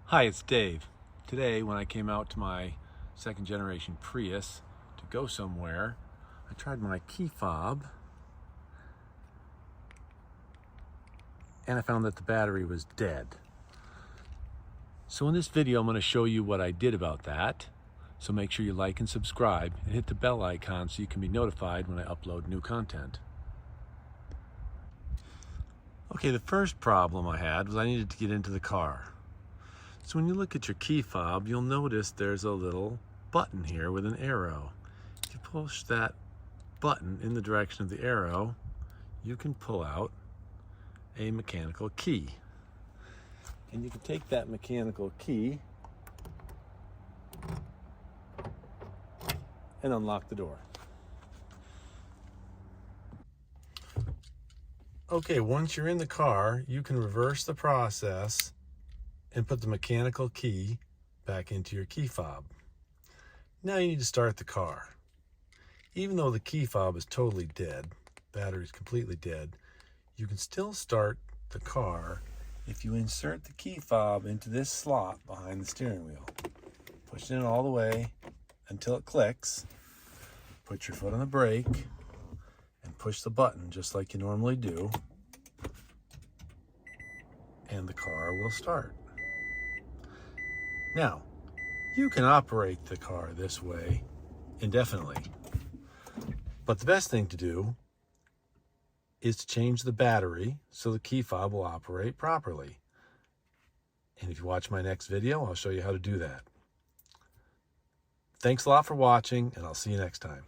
Hi, it's Dave. Today, when I came out to my second generation Prius to go somewhere, I tried my key fob and I found that the battery was dead. So in this video, I'm going to show you what I did about that. So make sure you like and subscribe and hit the bell icon so you can be notified when I upload new content. Okay, the first problem I had was I needed to get into the car. So when you look at your key fob, you'll notice there's a little button here with an arrow. If you push that button in the direction of the arrow, you can pull out a mechanical key. And you can take that mechanical key and unlock the door. Okay, once you're in the car, you can reverse the process and put the mechanical key back into your key fob. Now you need to start the car. Even though the key fob is totally dead, battery's completely dead, you can still start the car if you insert the key fob into this slot behind the steering wheel. Push it in all the way until it clicks. Put your foot on the brake and push the button just like you normally do, and the car will start. Now, you can operate the car this way indefinitely, but the best thing to do is to change the battery so the key fob will operate properly. And if you watch my next video, I'll show you how to do that. Thanks a lot for watching, and I'll see you next time.